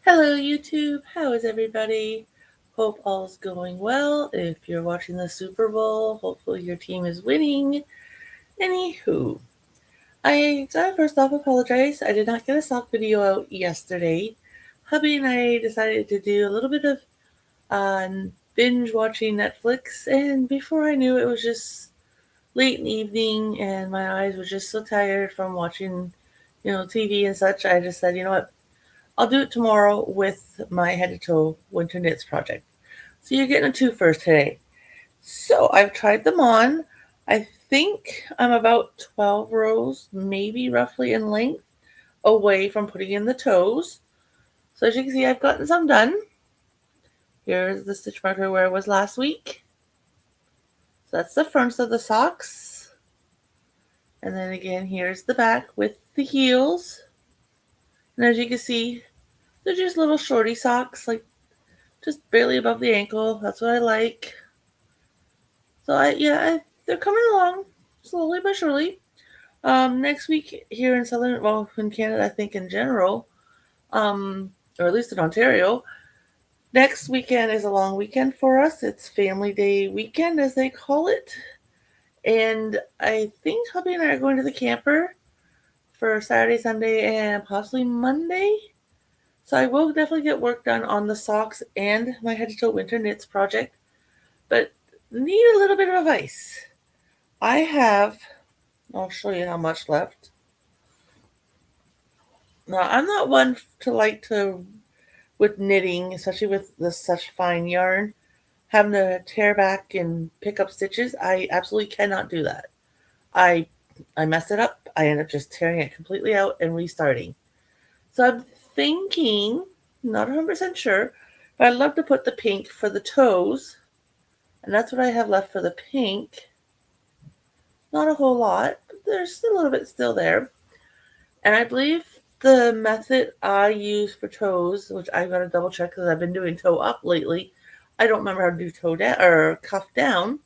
Hello, YouTube. How is everybody? Hope all's going well. If you're watching the Super Bowl, hopefully your team is winning. Anywho, I gotta first off apologize. I did not get a sock video out yesterday. Hubby and I decided to do a little bit of uh, binge watching Netflix, and before I knew it was just late in the evening, and my eyes were just so tired from watching, TV and such. I just said, you know what? I'll do it tomorrow with my head to toe winter knits project. So you're getting a two first today. So I've tried them on. I think I'm about 12 rows, maybe roughly in length, away from putting in the toes. So as you can see, I've gotten some done. Here's the stitch marker where it was last week. So that's the fronts of the socks. And then again, here's the back with the heels. And as you can see, they're just little shorty socks, like just barely above the ankle. That's what I like. So they're coming along slowly but surely. Next week here in in Canada, I think in general, or at least in Ontario, next weekend is a long weekend for us. It's Family Day weekend, as they call it. And I think hubby and I are going to the camper for Saturday, Sunday, and possibly Monday. So I will definitely get work done on the socks and my head to toe winter knits project, but need a little bit of advice. I have, I'll show you how much left. Now, I'm not one to like to, with knitting, especially with such fine yarn, having to tear back and pick up stitches. I absolutely cannot do that. I I mess it up. I end up just tearing it completely out and restarting. So I'm thinking, not 100% sure, but I'd love to put the pink for the toes. And that's what I have left for the pink. Not a whole lot, but there's a little bit still there. And I believe the method I use for toes, which I've got to double check because I've been doing toe up lately. I don't remember how to do toe down or cuff down.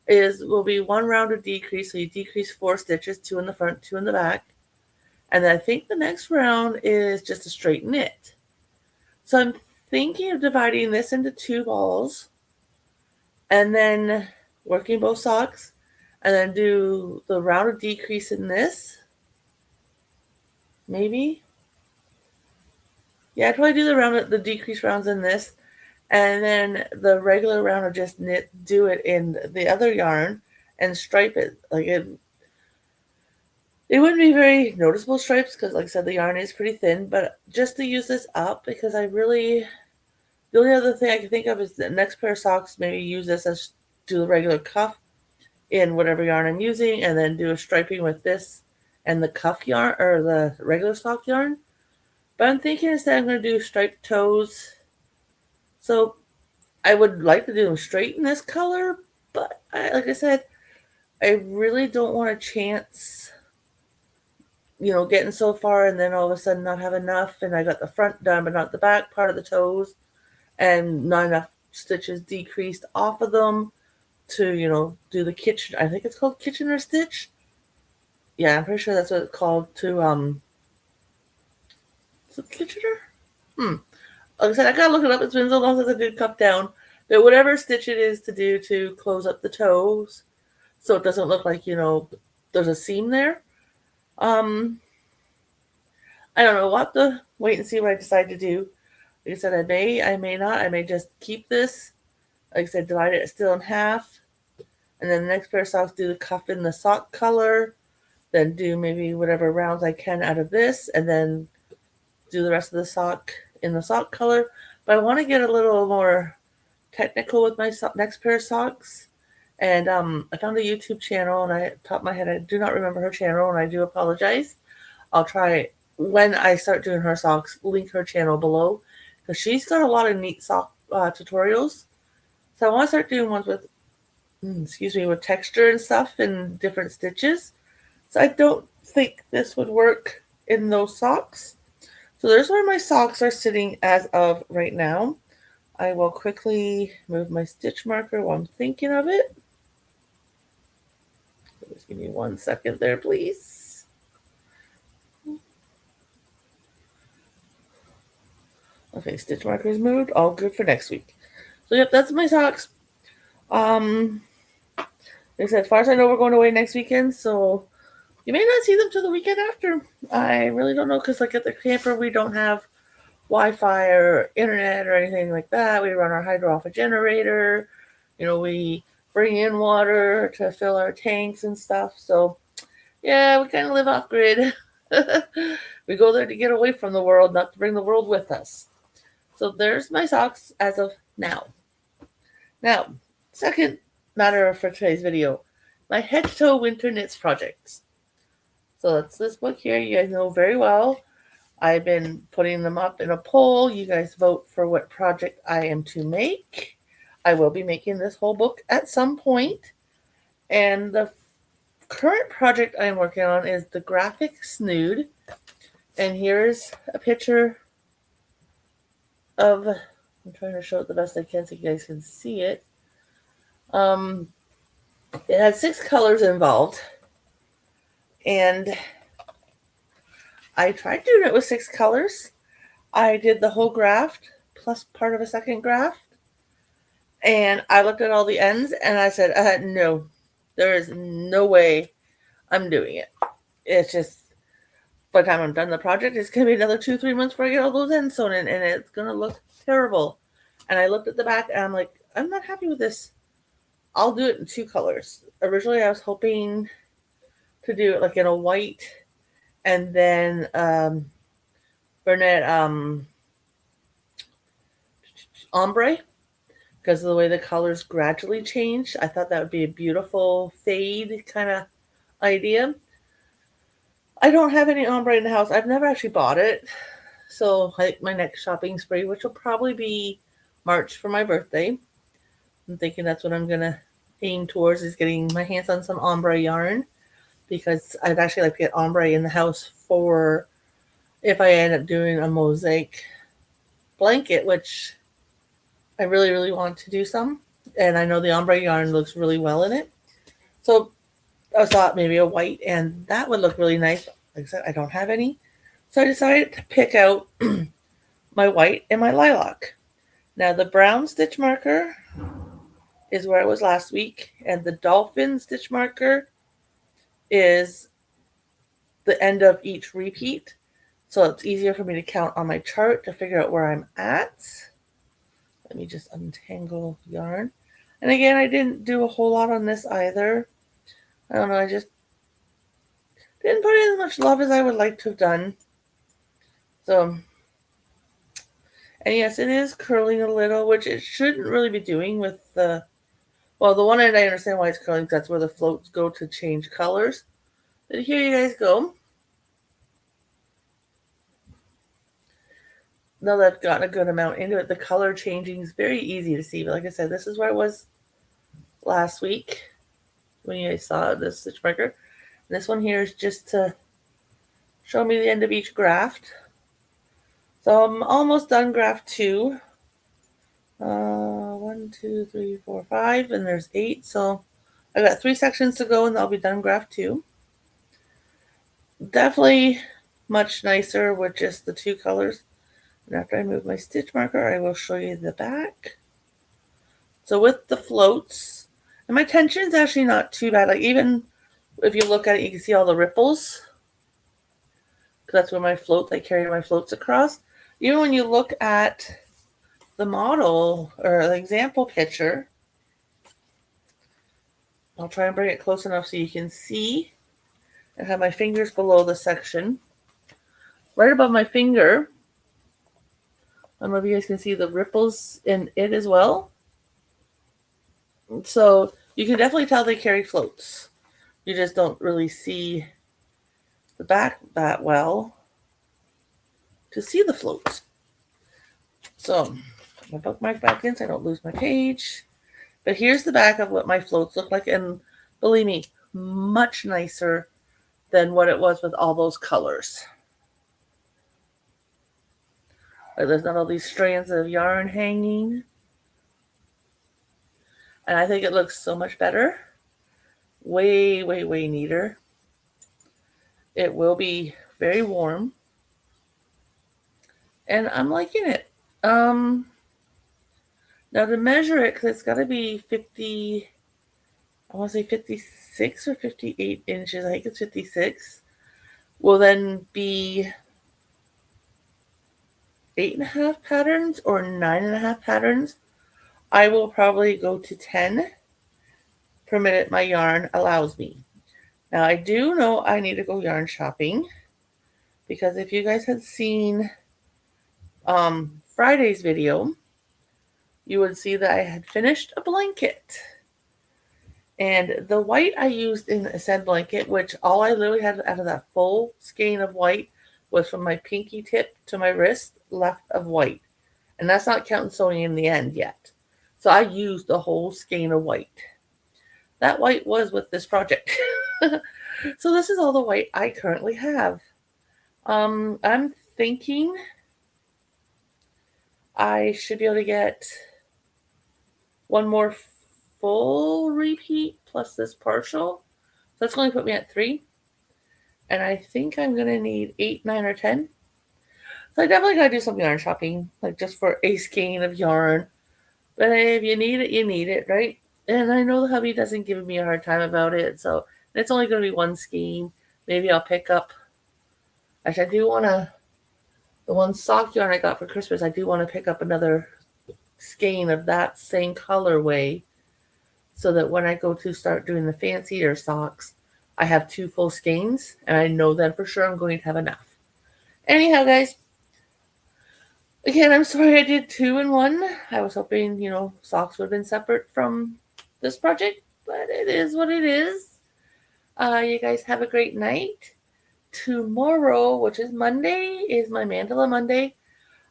Will be one round of decrease, so you decrease 4 stitches, 2 in the front, 2 in the back, and then I think the next round is just a straight knit. So I'm thinking of dividing this into 2 balls, and then working both socks, and then do the round of decrease in this. Maybe. Yeah, I'd probably do the decrease rounds in this, and then the regular round of just do it in the other yarn and stripe it. It wouldn't be very noticeable stripes because, like I said, the yarn is pretty thin, but just to use this up because the only other thing I can think of is the next pair of socks, maybe use this as do the regular cuff in whatever yarn I'm using, and then do a striping with this and the cuff yarn or the regular sock yarn. But I'm thinking instead I'm going to do striped toes. So I would like to do them straight in this color, but like I said, I really don't want to chance, getting so far and then all of a sudden not have enough, and I got the front done but not the back part of the toes, and not enough stitches decreased off of them to, do the kitchen. I think it's called Kitchener stitch. Yeah, I'm pretty sure that's what it's called to, is it Kitchener? Like I said, I gotta look it up. It's been so long since I did cuff down. But whatever stitch it is to do to close up the toes so it doesn't look like, there's a seam there. I don't know. We'll have to wait and see what I decide to do. Like I said, I may not. I may just keep this. Like I said, divide it still in half. And then the next pair of socks, do the cuff in the sock color. Then do maybe whatever rounds I can out of this. And then do the rest of the sock in the sock color. But I want to get a little more technical with my next pair of socks. And I found a YouTube channel, and top of my head, I do not remember her channel, and I do apologize. I'll try when I start doing her socks, link her channel below, because she's got a lot of neat sock tutorials. So I want to start doing ones with, with texture and stuff and different stitches. So I don't think this would work in those socks. So there's where my socks are sitting as of right now. I will quickly move my stitch marker while I'm thinking of it. Just give me 1 second there, please. Okay, stitch markers moved. All good for next week. So yep, that's my socks. Like I said, as far as I know, we're going away next weekend, so you may not see them till the weekend after. I really don't know, because like at the camper, we don't have Wi-Fi or internet or anything like that. We run our hydro off a generator. We bring in water to fill our tanks and stuff. So yeah, we kind of live off grid. We go there to get away from the world, not to bring the world with us. So there's my socks as of now. Now, second matter for today's video, my head to toe winter knits projects. So that's this book here. You guys know very well. I've been putting them up in a poll. You guys vote for what project I am to make. I will be making this whole book at some point. And the current project I'm working on is the graphic snood. And here's a picture of, I'm trying to show it the best I can so you guys can see it. It has 6 colors involved. And I tried doing it with 6 colors. I did the whole graft plus part of a second graft. And I looked at all the ends and I said, no, there is no way I'm doing it. It's just, by the time I'm done the project, it's going to be another 2-3 months before I get all those ends sewn in, and it's going to look terrible. And I looked at the back and I'm like, I'm not happy with this. I'll do it in 2 colors. Originally, I was hoping to do it like in a white and then Bernette ombre, because of the way the colors gradually change. I thought that would be a beautiful fade kind of idea. I don't have any ombre in the house. I've never actually bought it. So I think my next shopping spree, which will probably be March for my birthday, I'm thinking that's what I'm going to aim towards, is getting my hands on some ombre yarn, because I'd actually like to get ombre in the house for if I end up doing a mosaic blanket, which I really, really want to do some. And I know the ombre yarn looks really well in it. So I thought maybe a white, and that would look really nice. Like I said, I don't have any. So I decided to pick out my white and my lilac. Now the brown stitch marker is where I was last week, and the dolphin stitch marker is the end of each repeat. So it's easier for me to count on my chart to figure out where I'm at. Let me just untangle yarn. And again, I didn't do a whole lot on this either. I don't know, I just didn't put in as much love as I would like to have done. So, and yes, it is curling a little, which it shouldn't really be doing with the, well, the one end I understand why it's curling, because that's where the floats go to change colors. But here you guys go. Now that I've gotten a good amount into it, the color changing is very easy to see. But like I said, this is where I was last week when you guys saw this stitch marker. And this one here is just to show me the end of each graft. So I'm almost done graft 2. 1, 2, 3, 4, 5, and there's 8. So I got 3 sections to go, and I'll be done graft 2. Definitely much nicer with just the 2 colors. And after I move my stitch marker, I will show you the back. So with the floats, and my tension is actually not too bad. Like, even if you look at it, you can see all the ripples, because that's where my floats, I carry my floats across. Even when you look at the model or the example picture, I'll try and bring it close enough so you can see. I have my fingers below the section. Right above my finger, I don't know if you guys can see the ripples in it as well. So you can definitely tell they carry floats. You just don't really see the back that well to see the floats. So my bookmark back in so I don't lose my page. But here's the back of what my floats look like. And believe me, much nicer than what it was with all those colors. Like, there's not all these strands of yarn hanging. And I think it looks so much better. Way, way, way neater. It will be very warm. And I'm liking it. Now to measure it, because it's got to be 50, I want to say 56 or 58 inches. I think it's 56. Will then be 8.5 patterns or 9.5 patterns. I will probably go to 10 per minute my yarn allows me. Now I do know I need to go yarn shopping, because if you guys had seen Friday's video, you would see that I had finished a blanket. And the white I used in a said blanket, which all I literally had out of that full skein of white was from my pinky tip to my wrist left of white. And that's not counting sewing in the end yet. So I used the whole skein of white. That white was with this project. So this is all the white I currently have. I'm thinking I should be able to get one more full repeat plus this partial. So that's going to put me at 3. And I think I'm going to need 8, 9, or 10. So I definitely got to do some yarn shopping, like just for a skein of yarn. But if you need it, you need it, right? And I know the hubby doesn't give me a hard time about it. So it's only going to be one skein. Maybe I'll pick up. Actually, I do want to, the one sock yarn I got for Christmas, I do want to pick up another skein of that same colorway, so that when I go to start doing the fancier socks, I have 2 full skeins, and I know that for sure I'm going to have enough. Anyhow, guys, again, I'm sorry I did 2 in 1. I was hoping, socks would have been separate from this project, but it is what it is. You guys have a great night. Tomorrow, which is Monday, is my Mandala Monday.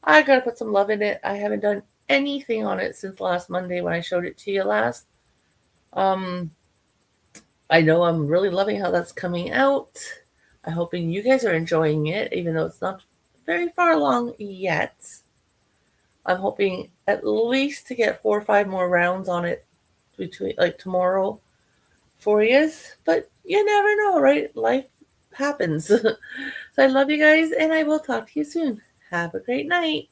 I gotta put some love in it. I haven't done anything on it since last Monday when I showed it to you last. I know I'm really loving how that's coming out. I'm hoping you guys are enjoying it, even though it's not very far along yet. I'm hoping at least to get 4 or 5 more rounds on it between tomorrow for you. But you never know, right? Life happens. So I love you guys, and I will talk to you soon. Have a great night.